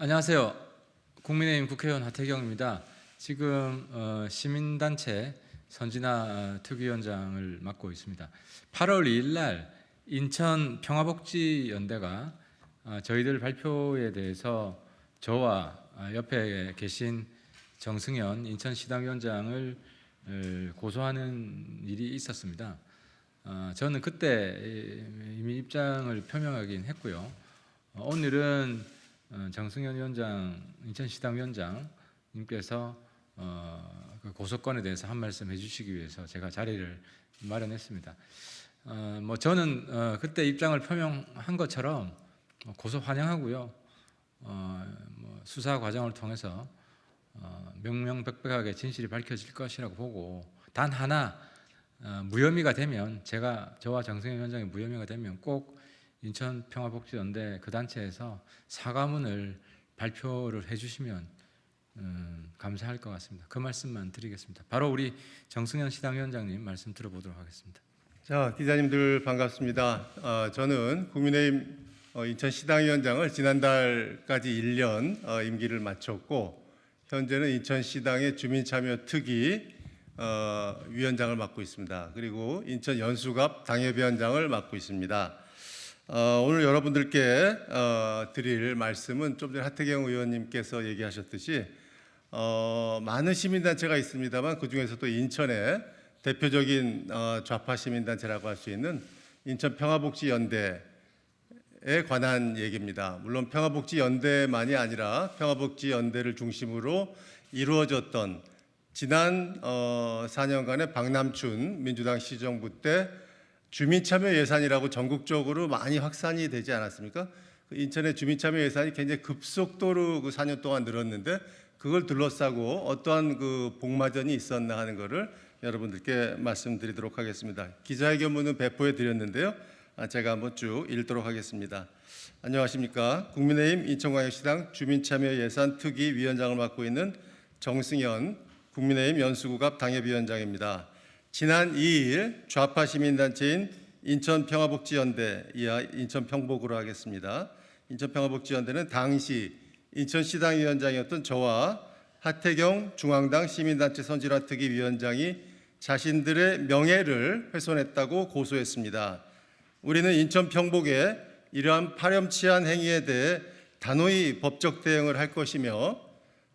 안녕하세요. 국민의힘 국회의원 하태경입니다. 지금 시민단체 선진화 특위위원장을 맡고 있습니다. 8월 2일 날 인천 평화복지연대가 저희들 발표에 대해서 저와 옆에 계신 정승현 인천시당위원장을 고소하는 일이 있었습니다. 저는 그때 이미 입장을 표명하긴 했고요. 오늘은 정승현 위원장, 인천시당위원장님께서 그 고소건에 대해서 한 말씀 해주시기 위해서 제가 자리를 마련했습니다. 저는 그때 입장을 표명한 것처럼 고소 환영하고요. 수사 과정을 통해서 명명백백하게 진실이 밝혀질 것이라고 보고, 단 하나 무혐의가 되면, 저와 정승현 위원장이 무혐의가 되면 꼭 인천평화복지연대 그 단체에서 사과문을 발표를 해주시면 감사할 것 같습니다. 그 말씀만 드리겠습니다. 바로 우리 정승현 시당위원장님 말씀 들어보도록 하겠습니다. 자, 기자님들 반갑습니다. 저는 국민의힘 인천시당위원장을 지난달까지 1년 임기를 마쳤고, 현재는 인천시당의 주민참여특위 위원장을 맡고 있습니다. 그리고 인천 연수갑 당협위원장을 맡고 있습니다. 오늘 여러분들께 드릴 말씀은 좀 전에 하태경 의원님께서 얘기하셨듯이 많은 시민단체가 있습니다만, 그중에서도 인천의 대표적인 좌파 시민단체라고 할 수 있는 인천평화복지연대에 관한 얘기입니다. 물론 평화복지연대만이 아니라 평화복지연대를 중심으로 이루어졌던 지난 4년간의 박남춘 민주당 시정부 때 주민참여 예산이라고 전국적으로 많이 확산이 되지 않았습니까? 인천의 주민참여 예산이 굉장히 급속도로 그 4년 동안 늘었는데, 그걸 둘러싸고 어떠한 그 복마전이 있었나 하는 것을 여러분들께 말씀드리도록 하겠습니다. 기자회견문은 배포해 드렸는데요. 제가 한번 쭉 읽도록 하겠습니다. 안녕하십니까? 국민의힘 인천광역시당 주민참여 예산 특위 위원장을 맡고 있는 정승현 국민의힘 연수구갑 당협위원장입니다. 지난 2일 좌파 시민단체인 인천평화복지연대, 이하 인천평복으로 하겠습니다. 인천평화복지연대는 당시 인천시당위원장이었던 저와 하태경 중앙당 시민단체 선진화특위 위원장이 자신들의 명예를 훼손했다고 고소했습니다. 우리는 인천평복의 이러한 파렴치한 행위에 대해 단호히 법적 대응을 할 것이며,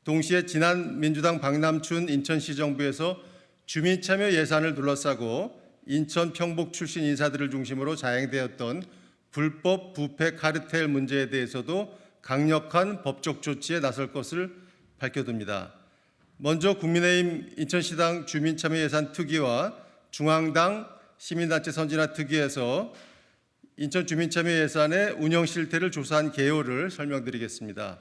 동시에 지난 민주당 박남춘 인천시정부에서 주민참여 예산을 둘러싸고 인천 평복 출신 인사들을 중심으로 자행되었던 불법 부패 카르텔 문제에 대해서도 강력한 법적 조치에 나설 것을 밝혀둡니다. 먼저 국민의힘 인천시당 주민참여 예산 특위와 중앙당 시민단체 선진화 특위에서 인천 주민참여 예산의 운영 실태를 조사한 개요를 설명드리겠습니다.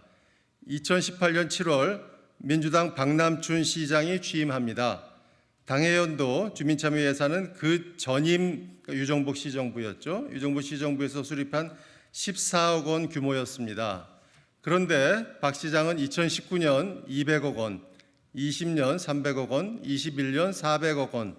2018년 7월 민주당 박남춘 시장이 취임합니다. 당해연도 주민참여 예산은 그 전임 유정복 시정부였죠. 유정복 시정부에서 수립한 14억 원 규모였습니다. 그런데 박 시장은 2019년 200억 원, 20년 300억 원, 21년 400억 원,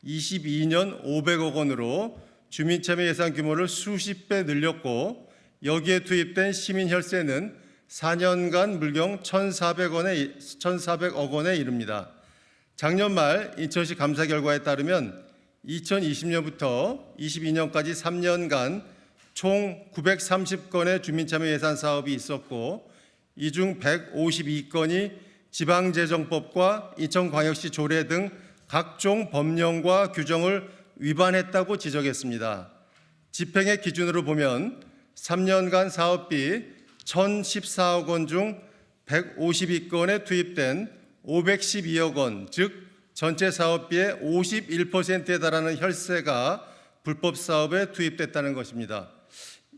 22년 500억 원으로 주민참여 예산 규모를 수십 배 늘렸고, 여기에 투입된 시민 혈세는 4년간 물경 1,400억 원에 이릅니다. 작년 말 인천시 감사 결과에 따르면 2020년부터 22년까지 3년간 총 930건의 주민참여 예산 사업이 있었고, 이 중 152건이 지방재정법과 인천광역시 조례 등 각종 법령과 규정을 위반했다고 지적했습니다. 집행의 기준으로 보면 3년간 사업비 1,014억 원 중 152건에 투입된 512억 원, 즉 전체 사업비의 51%에 달하는 혈세가 불법 사업에 투입됐다는 것입니다.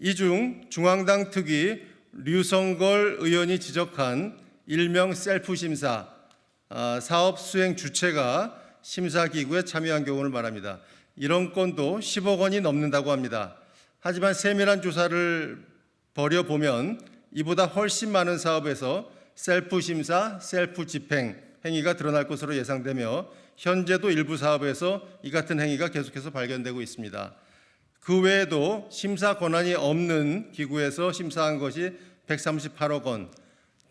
이 중 중앙당 특위 류성걸 의원이 지적한 일명 셀프 심사, 사업 수행 주체가 심사기구에 참여한 경우를 말합니다. 이런 건도 10억 원이 넘는다고 합니다. 하지만 세밀한 조사를 벌여보면 이보다 훨씬 많은 사업에서 셀프 심사, 셀프 집행 행위가 드러날 것으로 예상되며, 현재도 일부 사업에서 이 같은 행위가 계속해서 발견되고 있습니다. 그 외에도 심사 권한이 없는 기구에서 심사한 것이 138억 원,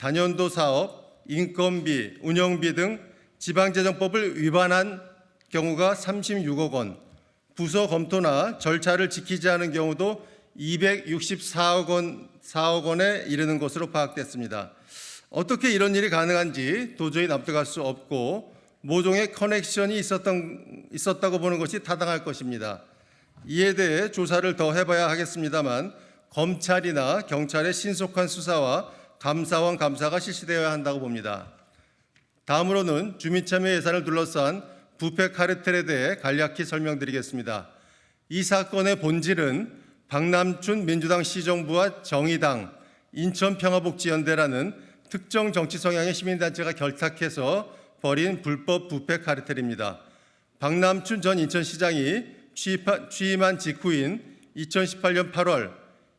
단연도 사업, 인건비, 운영비 등 지방재정법을 위반한 경우가 36억 원, 부서 검토나 절차를 지키지 않은 경우도 264억 원에 이르는 것으로 파악됐습니다. 어떻게 이런 일이 가능한지 도저히 납득할 수 없고 모종의 커넥션이 있었다고 보는 것이 타당할 것입니다. 이에 대해 조사를 더 해봐야 하겠습니다만 검찰이나 경찰의 신속한 수사와 감사원 감사가 실시되어야 한다고 봅니다. 다음으로는 주민참여 예산을 둘러싼 부패 카르텔에 대해 간략히 설명드리겠습니다. 이 사건의 본질은 박남춘 민주당 시정부와 정의당, 인천평화복지연대라는 특정 정치 성향의 시민단체가 결탁해서 벌인 불법 부패 카르텔입니다. 박남춘 전 인천시장이 취임한 직후인 2018년 8월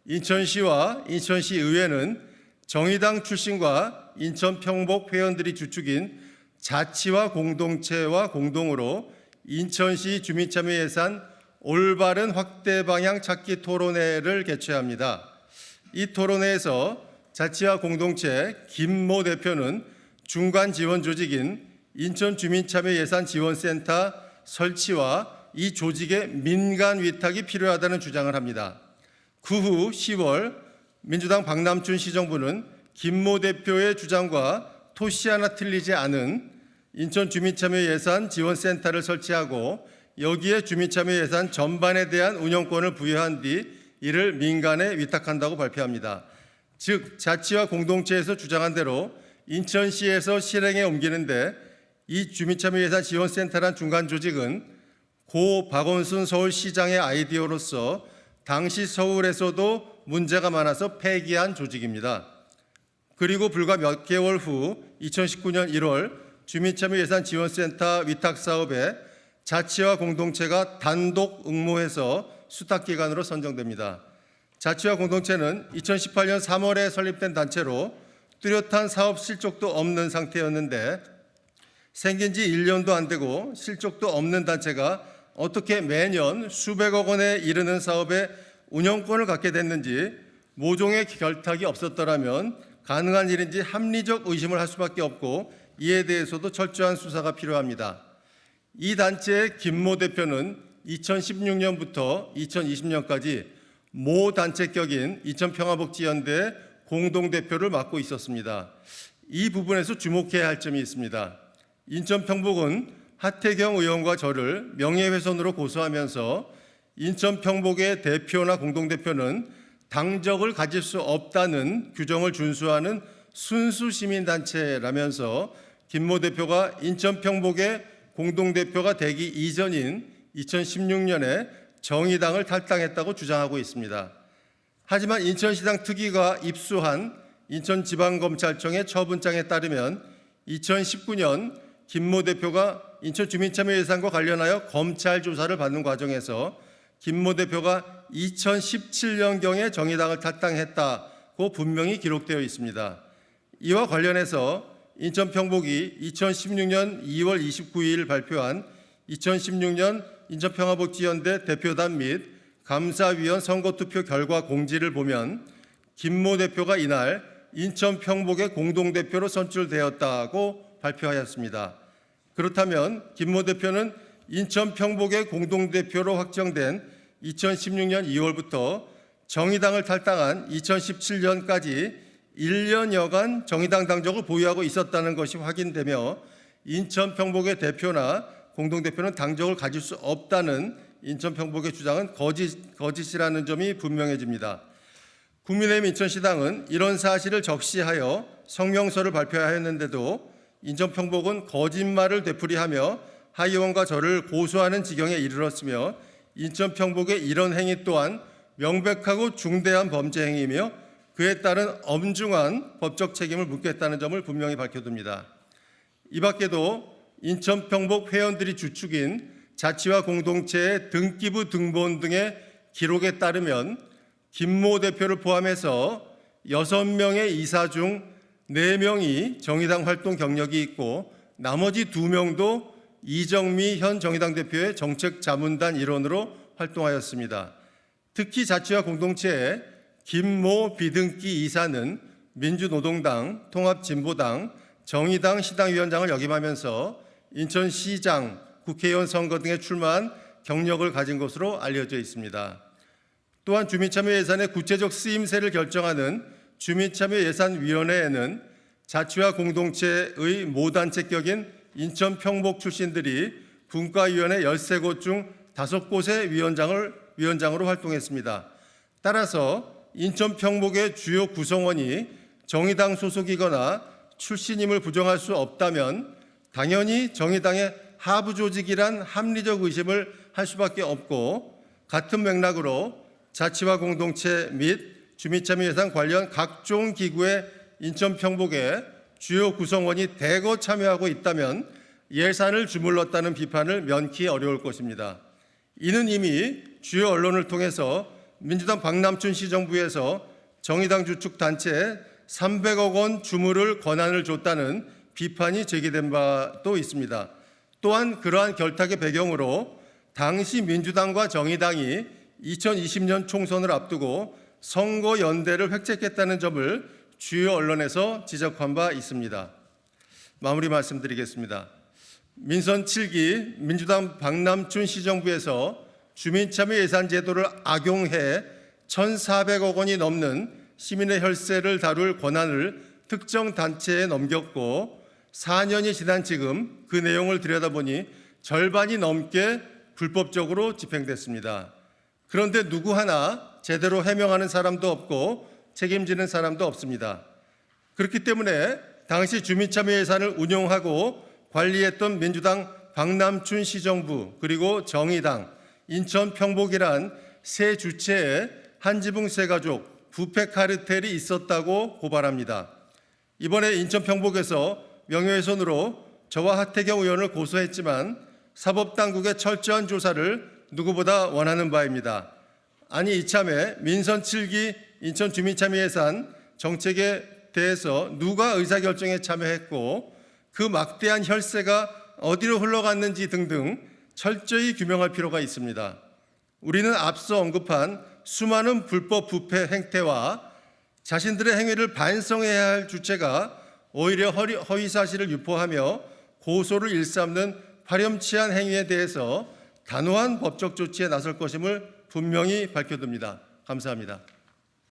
인천시와 인천시의회는 정의당 출신과 인천평복 회원들이 주축인 자치와 공동체와 공동으로 인천시 주민참여 예산 올바른 확대 방향 찾기 토론회를 개최합니다. 이 토론회에서 자치와 공동체 김모 대표는 중간 지원 조직인 인천주민참여예산지원센터 설치와 이 조직의 민간 위탁이 필요하다는 주장을 합니다. 그 후 10월 민주당 박남춘 시정부는 김모 대표의 주장과 토시 하나 틀리지 않은 인천주민참여예산지원센터를 설치하고 여기에 주민참여예산 전반에 대한 운영권을 부여한 뒤 이를 민간에 위탁한다고 발표합니다. 즉 자치와 공동체에서 주장한 대로 인천시에서 실행에 옮기는데 이 주민참여예산지원센터란 중간 조직은 고 박원순 서울시장의 아이디어로서 당시 서울에서도 문제가 많아서 폐기한 조직입니다. 그리고 불과 몇 개월 후 2019년 1월 주민참여예산지원센터 위탁 사업에 자치와 공동체가 단독 응모해서 수탁기관으로 선정됩니다. 자치와 공동체는 2018년 3월에 설립된 단체로 뚜렷한 사업 실적도 없는 상태였는데 생긴 지 1년도 안 되고 실적도 없는 단체가 어떻게 매년 수백억 원에 이르는 사업에 운영권을 갖게 됐는지 모종의 결탁이 없었더라면 가능한 일인지 합리적 의심을 할 수밖에 없고 이에 대해서도 철저한 수사가 필요합니다. 이 단체의 김모 대표는 2016년부터 2020년까지 모 단체격인 인천평화복지연대 공동대표를 맡고 있었습니다. 이 부분에서 주목해야 할 점이 있습니다. 인천평복은 하태경 의원과 저를 명예훼손으로 고소하면서 인천평복의 대표나 공동대표는 당적을 가질 수 없다는 규정을 준수하는 순수 시민단체라면서 김모 대표가 인천평복의 공동대표가 되기 이전인 2016년에 정의당을 탈당했다고 주장하고 있습니다. 하지만 인천시당 특위가 입수한 인천지방검찰청의 처분장에 따르면 2019년 김모 대표가 인천주민참여예산과 관련하여 검찰 조사를 받는 과정에서 김모 대표가 2017년경에 정의당을 탈당했다고 분명히 기록되어 있습니다. 이와 관련해서 인천평복이 2016년 2월 29일 발표한 2016년 인천평화복지연대 대표단 및 감사위원 선거투표 결과 공지를 보면 김모 대표가 이날 인천평복의 공동대표로 선출되었다고 발표하였습니다. 그렇다면 김모 대표는 인천평복의 공동대표로 확정된 2016년 2월부터 정의당을 탈당한 2017년까지 1년여간 정의당 당적을 보유하고 있었다는 것이 확인되며 인천평복의 대표나 공동대표는 당적을 가질 수 없다는 인천평복의 주장은 거짓이라는 점이 분명해집니다. 국민의힘 인천시당은 이런 사실을 적시하여 성명서를 발표하였는데도 인천평복은 거짓말을 되풀이하며 하 의원과 저를 고소하는 지경에 이르렀으며 인천평복의 이런 행위 또한 명백하고 중대한 범죄 행위이며 그에 따른 엄중한 법적 책임을 묻겠다는 점을 분명히 밝혀둡니다. 이 밖에도 인천평복 회원들이 주축인 자치와 공동체의 등기부 등본 등의 기록에 따르면 김모 대표를 포함해서 6명의 이사 중 4명이 정의당 활동 경력이 있고 나머지 2명도 이정미 현 정의당 대표의 정책자문단 일원으로 활동하였습니다. 특히 자치와 공동체의 김모 비등기 이사는 민주노동당, 통합진보당, 정의당 시당위원장을 역임하면서 인천시장, 국회의원 선거 등에 출마한 경력을 가진 것으로 알려져 있습니다. 또한 주민참여 예산의 구체적 쓰임새를 결정하는 주민참여예산위원회에는 자치와 공동체의 모단체격인 인천 평복 출신들이 분과위원회 13곳 중 5곳의 위원장으로 활동했습니다. 따라서 인천 평복의 주요 구성원이 정의당 소속이거나 출신임을 부정할 수 없다면 당연히 정의당의 하부 조직이란 합리적 의심을 할 수밖에 없고, 같은 맥락으로 자치와 공동체 및 주민참여 예산 관련 각종 기구의 인천 평복의 주요 구성원이 대거 참여하고 있다면 예산을 주물렀다는 비판을 면키 어려울 것입니다. 이는 이미 주요 언론을 통해서 민주당 박남춘 시정부에서 정의당 주축 단체에 300억 원 주물을 권한을 줬다는 비판이 제기된 바도 있습니다. 또한 그러한 결탁의 배경으로 당시 민주당과 정의당이 2020년 총선을 앞두고 선거 연대를 획책했다는 점을 주요 언론에서 지적한 바 있습니다. 마무리 말씀드리겠습니다. 민선 7기 민주당 박남춘 시정부에서 주민참여 예산 제도를 악용해 1,400억 원이 넘는 시민의 혈세를 다룰 권한을 특정 단체에 넘겼고, 4년이 지난 지금 그 내용을 들여다보니 절반이 넘게 불법적으로 집행됐습니다. 그런데 누구 하나 제대로 해명하는 사람도 없고 책임지는 사람도 없습니다. 그렇기 때문에 당시 주민참여 예산을 운용하고 관리했던 민주당 박남춘 시정부, 그리고 정의당, 인천 평복이란 세 주체에 한지붕 세 가족 부패 카르텔이 있었다고 고발합니다. 이번에 인천 평복에서 명예훼손으로 저와 하태경 의원을 고소했지만 사법당국의 철저한 조사를 누구보다 원하는 바입니다. 아니, 이참에 민선 7기 인천 주민참여 예산 정책에 대해서 누가 의사결정에 참여했고 그 막대한 혈세가 어디로 흘러갔는지 등등 철저히 규명할 필요가 있습니다. 우리는 앞서 언급한 수많은 불법 부패 행태와 자신들의 행위를 반성해야 할 주체가 오히려 허위 사실을 유포하며 고소를 일삼는 파렴치한 행위에 대해서 단호한 법적 조치에 나설 것임을 분명히 밝혀둡니다. 감사합니다.